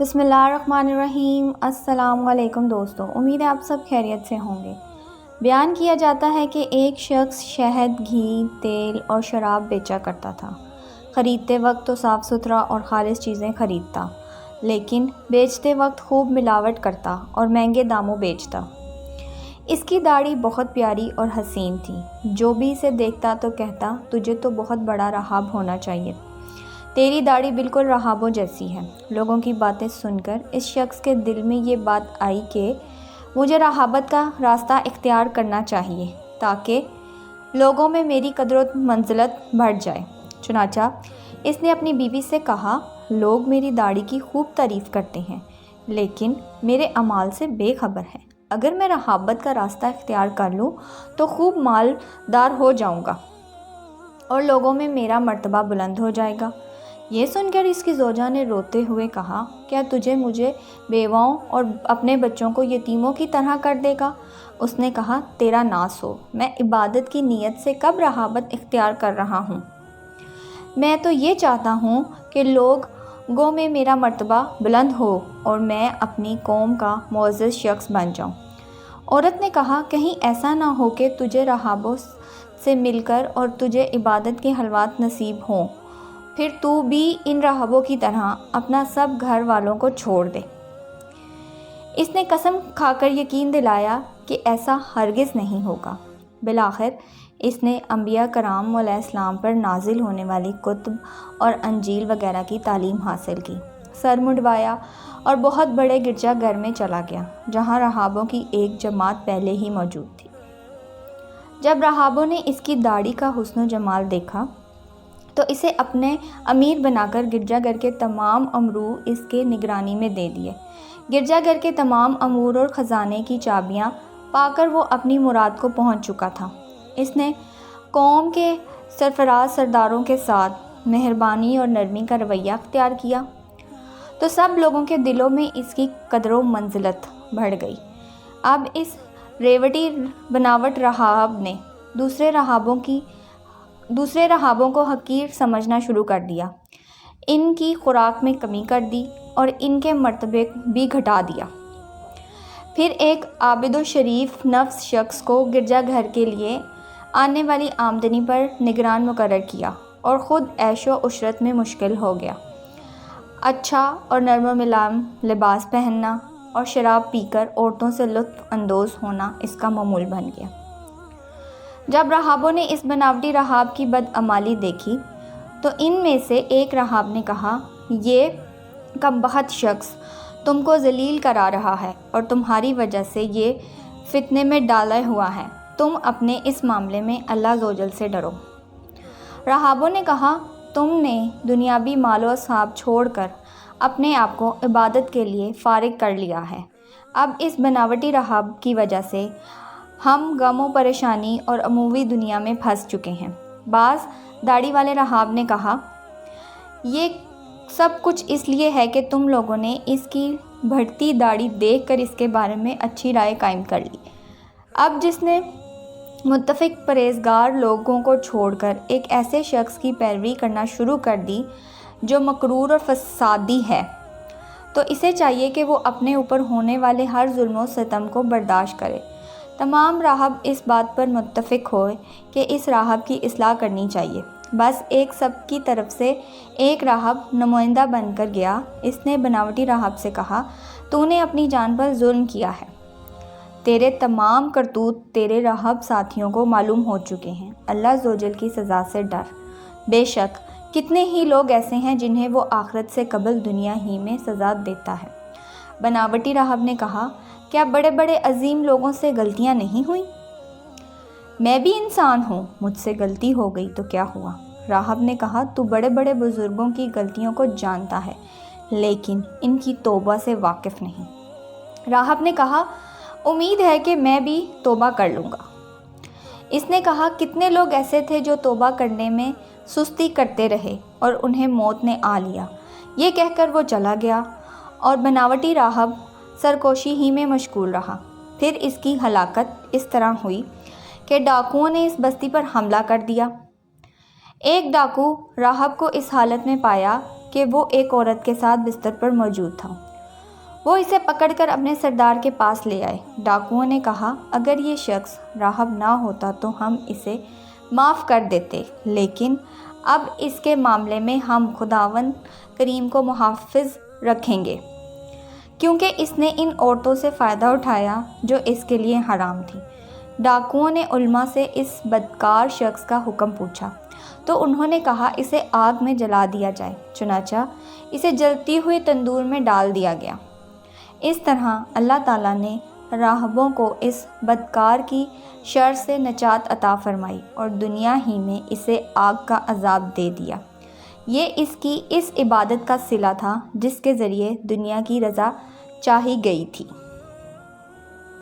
بسم اللہ الرحمن الرحیم۔ السلام علیکم دوستو، امید ہے آپ سب خیریت سے ہوں گے۔ بیان کیا جاتا ہے کہ ایک شخص شہد، گھی، تیل اور شراب بیچا کرتا تھا۔ خریدتے وقت تو صاف ستھرا اور خالص چیزیں خریدتا، لیکن بیچتے وقت خوب ملاوٹ کرتا اور مہنگے داموں بیچتا۔ اس کی داڑھی بہت پیاری اور حسین تھی۔ جو بھی اسے دیکھتا تو کہتا، تجھے تو بہت بڑا راہب ہونا چاہیے، تیری داڑھی بالکل راہبوں جیسی ہے۔ لوگوں کی باتیں سن کر اس شخص کے دل میں یہ بات آئی کہ مجھے راہبت کا راستہ اختیار کرنا چاہیے تاکہ لوگوں میں میری قدر و منزلت بڑھ جائے۔ چنانچہ اس نے اپنی بیوی سے کہا، لوگ میری داڑھی کی خوب تعریف کرتے ہیں، لیکن میرے اعمال سے بے خبر ہیں۔ اگر میں راہبت کا راستہ اختیار کر لوں تو خوب مالدار ہو جاؤں گا اور لوگوں میں میرا مرتبہ بلند ہو جائے گا۔ یہ سن کر اس کی زوجہ نے روتے ہوئے کہا، کیا تجھے مجھے بیواؤں اور اپنے بچوں کو یتیموں کی طرح کر دے گا؟ اس نے کہا، تیرا ناس ہو، میں عبادت کی نیت سے کب راہبت اختیار کر رہا ہوں؟ میں تو یہ چاہتا ہوں کہ لوگوں میں میرا مرتبہ بلند ہو اور میں اپنی قوم کا معزز شخص بن جاؤں۔ عورت نے کہا، کہیں ایسا نہ ہو کہ تجھے راہبوں سے مل کر اور تجھے عبادت کے حلوات نصیب ہوں، پھر تو بھی ان راہبوں کی طرح اپنا سب گھر والوں کو چھوڑ دے۔ اس نے قسم کھا کر یقین دلایا کہ ایسا ہرگز نہیں ہوگا۔ بالآخر اس نے انبیاء کرام علیہ السلام پر نازل ہونے والی کتب اور انجیل وغیرہ کی تعلیم حاصل کی، سر منڈوایا اور بہت بڑے گرجا گھر میں چلا گیا جہاں راہبوں کی ایک جماعت پہلے ہی موجود تھی۔ جب راہبوں نے اس کی داڑھی کا حسن و جمال دیکھا تو اسے اپنے امیر بنا کر گرجا گھر کے تمام امور اس کے نگرانی میں دے دیے۔ گرجا گھر کے تمام امور اور خزانے کی چابیاں پا کر وہ اپنی مراد کو پہنچ چکا تھا۔ اس نے قوم کے سرفراز سرداروں کے ساتھ مہربانی اور نرمی کا رویہ اختیار کیا تو سب لوگوں کے دلوں میں اس کی قدر و منزلت بڑھ گئی۔ اب اس ریوٹی بناوٹ راہب نے دوسرے راہبوں کو حقیر سمجھنا شروع کر دیا، ان کی خوراک میں کمی کر دی اور ان کے مرتبے بھی گھٹا دیا۔ پھر ایک عابد و شریف نفس شخص کو گرجا گھر کے لیے آنے والی آمدنی پر نگران مقرر کیا اور خود عیش و عشرت میں مشغول ہو گیا۔ اچھا اور نرم و ملائم لباس پہننا اور شراب پی کر عورتوں سے لطف اندوز ہونا اس کا معمول بن گیا۔ جب راہبوں نے اس بناوٹی راہب کی بدعمالی دیکھی تو ان میں سے ایک راہب نے کہا، یہ کمبخت شخص تم کو ذلیل کرا رہا ہے اور تمہاری وجہ سے یہ فتنے میں ڈالا ہوا ہے، تم اپنے اس معاملے میں اللہ عزوجل سے ڈرو۔ راہبوں نے کہا، تم نے دنیاوی مال و اصحاب چھوڑ کر اپنے آپ کو عبادت کے لیے فارغ کر لیا ہے۔ اب اس بناوٹی راہب کی وجہ سے ہم غم و پریشانی اور عمومی دنیا میں پھنس چکے ہیں۔ بعض داڑھی والے راہب نے کہا، یہ سب کچھ اس لیے ہے کہ تم لوگوں نے اس کی بڑھتی داڑھی دیکھ کر اس کے بارے میں اچھی رائے قائم کر لی۔ اب جس نے متفق پرہیزگار لوگوں کو چھوڑ کر ایک ایسے شخص کی پیروی کرنا شروع کر دی جو مکرور اور فسادی ہے، تو اسے چاہیے کہ وہ اپنے اوپر ہونے والے ہر ظلم و ستم کو برداشت کرے۔ تمام راہب اس بات پر متفق ہوئے کہ اس راہب کی اصلاح کرنی چاہیے۔ بس ایک سب کی طرف سے ایک راہب نمائندہ بن کر گیا۔ اس نے بناوٹی راہب سے کہا، تو نے اپنی جان پر ظلم کیا ہے، تیرے تمام کرتوت تیرے راہب ساتھیوں کو معلوم ہو چکے ہیں، اللہ عزوجل کی سزا سے ڈر۔ بے شک کتنے ہی لوگ ایسے ہیں جنہیں وہ آخرت سے قبل دنیا ہی میں سزا دیتا ہے۔ بناوٹی راہب نے کہا، کیا بڑے بڑے عظیم لوگوں سے غلطیاں نہیں ہوئیں؟ میں بھی انسان ہوں، مجھ سے غلطی ہو گئی تو کیا ہوا؟ راہب نے کہا، تو بڑے بڑے بزرگوں کی غلطیوں کو جانتا ہے لیکن ان کی توبہ سے واقف نہیں۔ راہب نے کہا، امید ہے کہ میں بھی توبہ کر لوں گا۔ اس نے کہا، کتنے لوگ ایسے تھے جو توبہ کرنے میں سستی کرتے رہے اور انہیں موت نے آ لیا۔ یہ کہہ کر وہ چلا گیا اور بناوٹی راہب سرکوشی ہی میں مشغول رہا۔ پھر اس کی ہلاکت اس طرح ہوئی کہ ڈاکوؤں نے اس بستی پر حملہ کر دیا۔ ایک ڈاکو راہب کو اس حالت میں پایا کہ وہ ایک عورت کے ساتھ بستر پر موجود تھا۔ وہ اسے پکڑ کر اپنے سردار کے پاس لے آئے۔ ڈاکوؤں نے کہا اگر یہ شخص راہب نہ ہوتا تو ہم اسے معاف کر دیتے، لیکن اب اس کے معاملے میں ہم خداوند کریم کو محافظ رکھیں گے، کیونکہ اس نے ان عورتوں سے فائدہ اٹھایا جو اس کے لیے حرام تھی۔ ڈاکوؤں نے علماء سے اس بدکار شخص کا حکم پوچھا تو انہوں نے کہا اسے آگ میں جلا دیا جائے، چنانچہ اسے جلتی ہوئی تندور میں ڈال دیا گیا۔ اس طرح اللہ تعالیٰ نے راہبوں کو اس بدکار کی شر سے نجات عطا فرمائی اور دنیا ہی میں اسے آگ کا عذاب دے دیا۔ یہ اس کی اس عبادت کا صلہ تھا جس کے ذریعے دنیا کی رضا چاہی گئی تھی۔